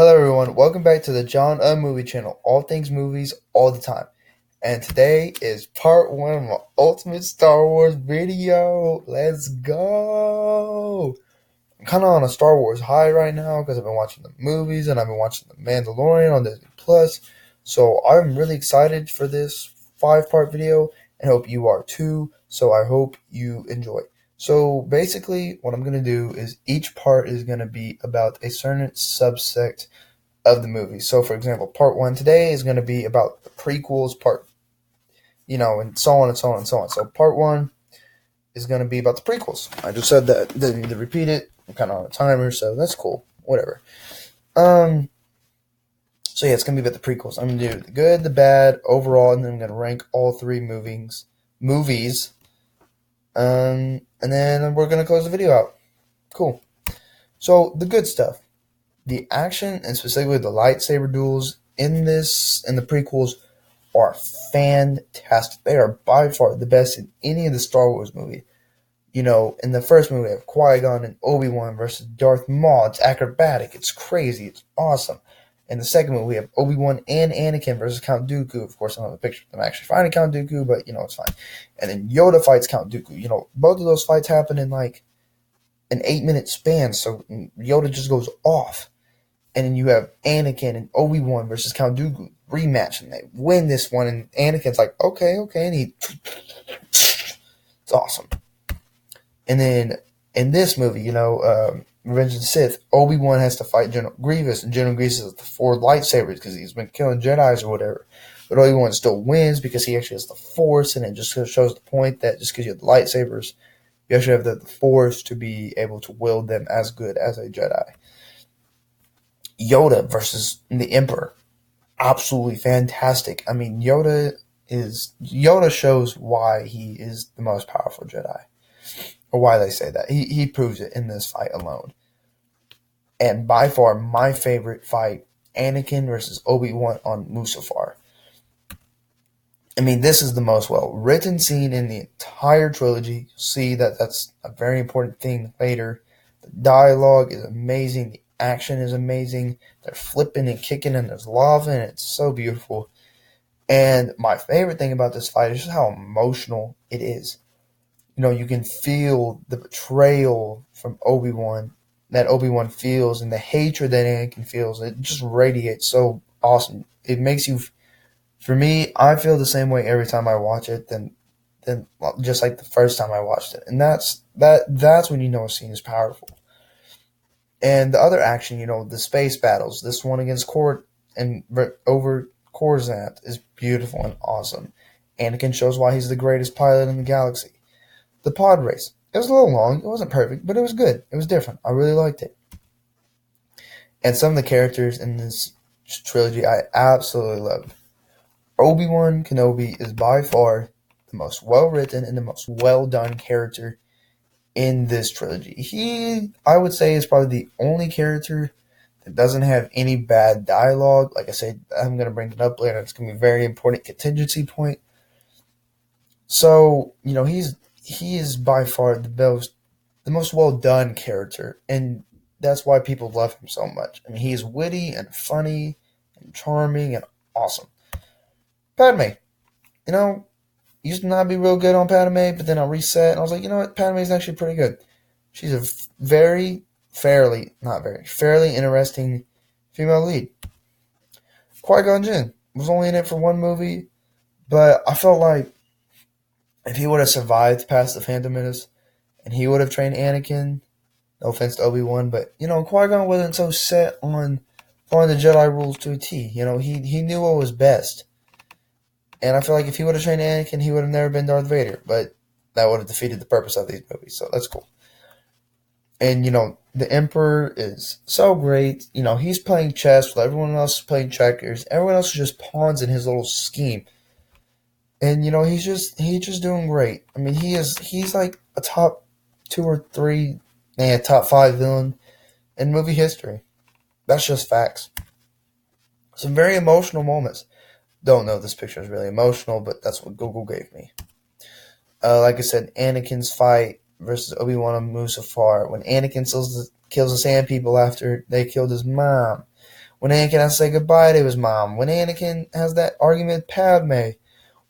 Hello, everyone. Welcome back to the John Movie Channel. All things movies, all the time. And today is part one of my ultimate Star Wars video. Let's go! I'm kind of on a Star Wars high right now because I've been watching the movies and I've been watching The Mandalorian on Disney Plus. So I'm really excited for this 5-part video and hope you are too. So I hope you enjoy. So basically, what I'm going to do is each part is going to be about a certain subsect of the movie. So, for example, part one today is going to be about the prequels, and so on and so on and so on. So, part one is going to be about the prequels. I just said that, didn't need to repeat it. I'm kind of on a timer, so that's cool. Whatever. So yeah, it's going to be about the prequels. I'm going to do the good, the bad, overall, and then I'm going to rank all three movies. And then we're going to close the video out. Cool. So, the good stuff. The action and specifically the lightsaber duels in the prequels are fantastic. They are by far the best in any of the Star Wars movie. In the first movie, we have Qui-Gon and Obi-Wan versus Darth Maul. It's acrobatic. It's crazy. It's awesome. In the second movie, we have Obi-Wan and Anakin versus Count Dooku. Of course, I don't have a picture of them actually fighting Count Dooku, but, it's fine. And then Yoda fights Count Dooku. Both of those fights happen in, like, an 8-minute span, so Yoda just goes off. And then you have Anakin and Obi-Wan versus Count Dooku rematch, and they win this one. And Anakin's like, okay, and it's awesome. And then in this movie, Revenge of the Sith, Obi-Wan has to fight General Grievous, and General Grievous has the 4 lightsabers because he's been killing Jedi's or whatever. But Obi-Wan still wins because he actually has the Force, and it just shows the point that just because you have the lightsabers, you actually have the Force to be able to wield them as good as a Jedi. Yoda versus the Emperor. Absolutely fantastic. I mean, Yoda shows why he is the most powerful Jedi. Or why they say that. He proves it in this fight alone. And by far, my favorite fight, Anakin versus Obi-Wan on Mustafar. I mean, this is the most well-written scene in the entire trilogy. You'll see that that's a very important thing later. The dialogue is amazing. The action is amazing. They're flipping and kicking, and there's lava, and it's so beautiful. And my favorite thing about this fight is just how emotional it is. You can feel the betrayal from Obi-Wan that Obi-Wan feels, and the hatred that Anakin feels. It just radiates so awesome. It makes you, for me, I feel the same way every time I watch it than just like the first time I watched it. And that's when a scene is powerful. And the other action, the space battles, this one against Cord and over Coruscant is beautiful and awesome. Anakin shows why he's the greatest pilot in the galaxy. The pod race. It was a little long. It wasn't perfect, but it was good. It was different. I really liked it. And some of the characters in this trilogy I absolutely loved. Obi-Wan Kenobi is by far the most well-written and the most well-done character in this trilogy. He, I would say, is probably the only character that doesn't have any bad dialogue. Like I said, I'm going to bring it up later. It's going to be a very important contingency point. So, he is by far the most well-done character, and that's why people love him so much. I mean, he is witty and funny and charming and awesome. Padme, used to not be real good on Padme, but then I reset, and I was like, you know what, Padme is actually pretty good. She's a fairly interesting female lead. Qui-Gon Jinn was only in it for one movie, but I felt like if he would have survived past the Phantom Menace, and he would have trained Anakin, no offense to Obi-Wan, but, Qui-Gon wasn't so set on following the Jedi rules to a T. He knew what was best. And I feel like if he would have trained Anakin, he would have never been Darth Vader. But that would have defeated the purpose of these movies, so that's cool. And, the Emperor is so great. He's playing chess while everyone else is playing checkers. Everyone else is just pawns in his little scheme. And, he's just doing great. I mean, he's like a top 2 or 3, top 5 villain in movie history. That's just facts. Some very emotional moments. Don't know if this picture is really emotional, but that's what Google gave me. Like I said, Anakin's fight versus Obi-Wan on Mustafar. When Anakin kills the Sand People after they killed his mom. when Anakin has to say goodbye to his mom, when Anakin has that argument with Padme,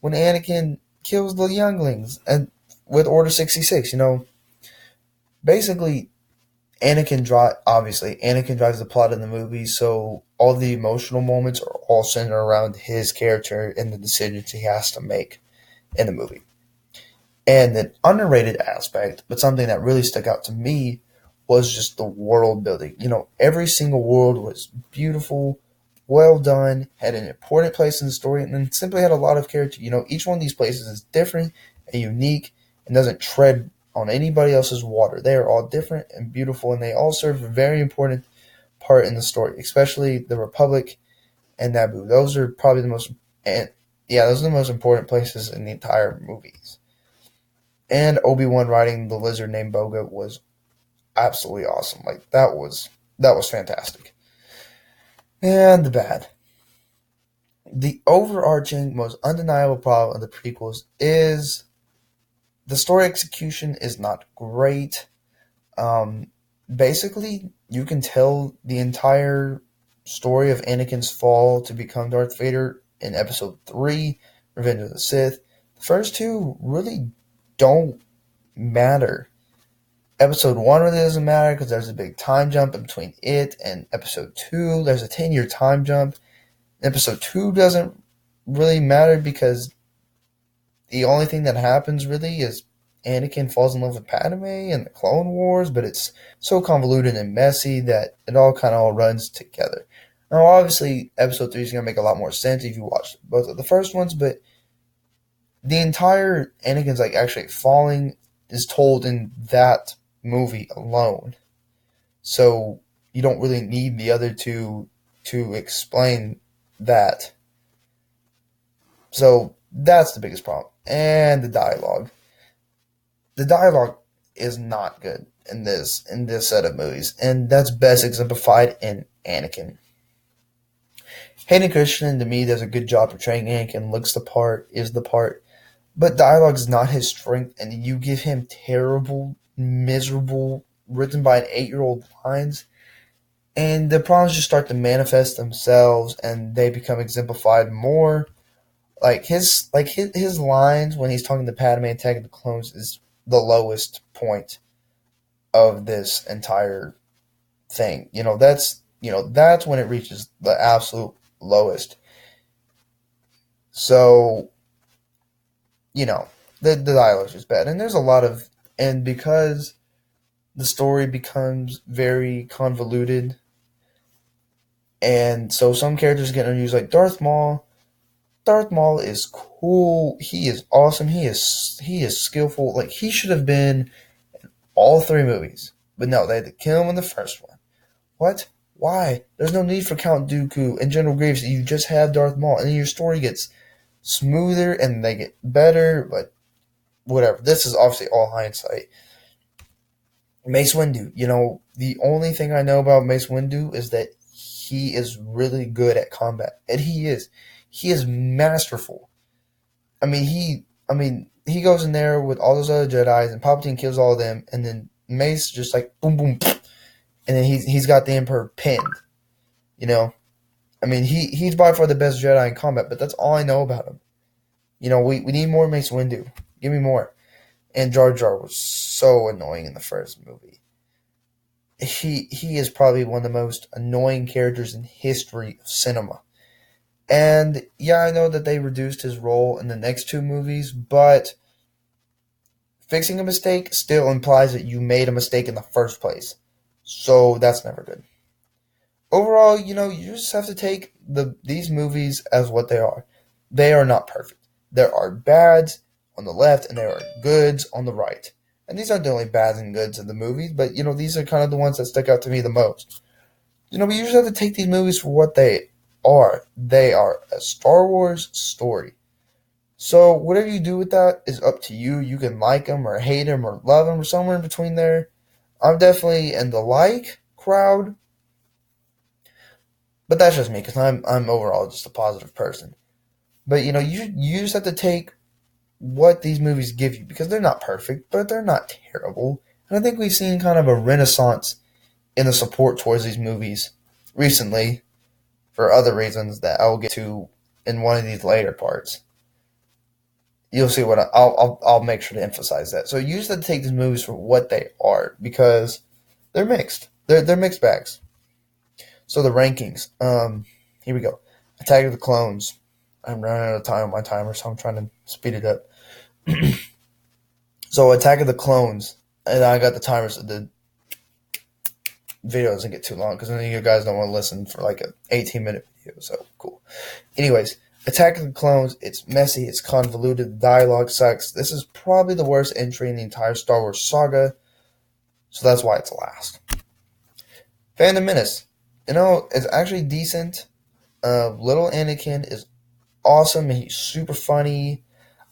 when Anakin kills the younglings and with Order 66, basically Anakin drives the plot in the movie, so all the emotional moments are all centered around his character and the decisions he has to make in the movie. And an underrated aspect, but something that really stuck out to me, was just the world building. Every single world was beautiful, well done, had an important place in the story, and then simply had a lot of character. Each one of these places is different and unique and doesn't tread on anybody else's water. They are all different and beautiful, and they all serve a very important part in the story, especially the Republic and Naboo. Those are probably the most, and yeah, those are the most important places in the entire movies. And Obi-Wan riding the lizard named Boga was absolutely awesome. Like that was fantastic. And the bad. The overarching, most undeniable problem of the prequels is the story execution is not great. Um, Basically, you can tell the entire story of Anakin's fall to become Darth Vader in Episode 3, Revenge of the Sith. The first two really don't matter. Episode 1 really doesn't matter because there's a big time jump in between it and Episode 2. There's a 10-year time jump. Episode 2 doesn't really matter because the only thing that happens really is Anakin falls in love with Padme in the Clone Wars, but it's so convoluted and messy that it all kind of all runs together. Now, obviously, Episode 3 is going to make a lot more sense if you watch both of the first ones, but the entire Anakin's actually falling is told in that movie alone. So you don't really need the other two to explain that. So that's the biggest problem. And the dialogue. The dialogue is not good in this set of movies, and that's best exemplified in Anakin. Hayden Christensen to me does a good job portraying Anakin, looks the part, is the part, but dialogue is not his strength, and you give him terrible, miserable, written by an 8-year-old lines, and the problems just start to manifest themselves, and they become exemplified more. His lines when he's talking to Padme and Attack of the Clones is the lowest point of this entire thing. That's when it reaches the absolute lowest. So, the dialogue is bad. And there's a lot of, and because the story becomes very convoluted, and so some characters get introduced like Darth Maul. Darth Maul is cool. He is awesome. He is skillful. Like, he should have been in all 3 movies. But no, they had to kill him in the first one. What? Why? There's no need for Count Dooku and General Grievous. You just have Darth Maul, and your story gets smoother and they get better. But whatever. This is obviously all hindsight. Mace Windu. The only thing I know about Mace Windu is that he is really good at combat, and he is. He is masterful. He goes in there with all those other Jedi's, and Palpatine kills all of them, and then Mace just boom, boom, and then he's got the Emperor pinned. He's by far the best Jedi in combat, but that's all I know about him. We need more Mace Windu. Give me more. And Jar Jar was so annoying in the first movie. He is probably one of the most annoying characters in history of cinema. And yeah, I know that they reduced his role in the next 2 movies, but fixing a mistake still implies that you made a mistake in the first place. So that's never good. Overall, you just have to take these movies as what they are. They are not perfect. There are bads on the left and there are goods on the right. And these aren't the only bads and goods in the movies, but these are kind of the ones that stick out to me the most. We usually have to take these movies for what they are. They are a Star Wars story. So whatever you do with that is up to you. You can like them or hate them or love them or somewhere in between there. I'm definitely in the like crowd, but that's just me because I'm overall just a positive person. But you just have to take what these movies give you because they're not perfect, but they're not terrible. And I think we've seen kind of a renaissance in the support towards these movies recently. for other reasons that I will get to in one of these later parts. You'll see what I'll make sure to emphasize that. So you just have to take these movies for what they are because they're mixed. They're mixed bags. So the rankings. Here we go. Attack of the Clones. I'm running out of time on my timer, so I'm trying to speed it up. So Attack of the Clones, and I got the timer so the video doesn't get too long because then you guys don't want to listen for like an 18-minute video. So cool. Anyways, Attack of the Clones. It's messy. It's convoluted. The dialogue sucks. This is probably the worst entry in the entire Star Wars saga. So that's why it's last. Phantom Menace. It's actually decent. Little Anakin is awesome and he's super funny.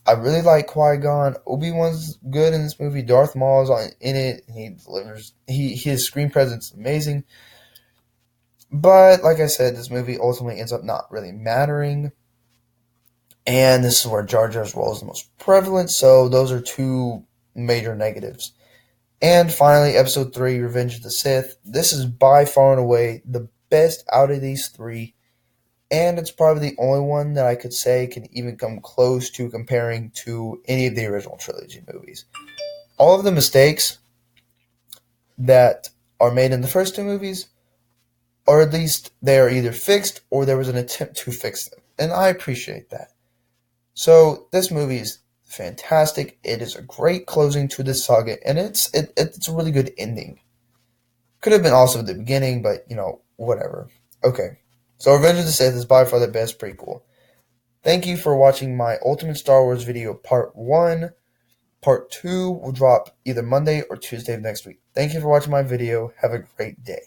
I really like Qui-Gon. Obi-Wan's good in this movie. Darth Maul's in it. He delivers. His screen presence is amazing. But like I said, this movie ultimately ends up not really mattering. And this is where Jar Jar's role is the most prevalent. So those are two major negatives. And finally, Episode 3, Revenge of the Sith. This is by far and away the best out of these three. And it's probably the only one that I could say can even come close to comparing to any of the original trilogy movies. All of the mistakes that are made in the first two movies, or at least they are either fixed or there was an attempt to fix them. And I appreciate that. So this movie is fantastic. It is a great closing to this saga, and it's a really good ending. Could have been also the beginning, but whatever. Okay. So Revenge of the Sith is by far the best prequel. Thank you for watching my Ultimate Star Wars video part 1. Part 2 will drop either Monday or Tuesday of next week. Thank you for watching my video. Have a great day.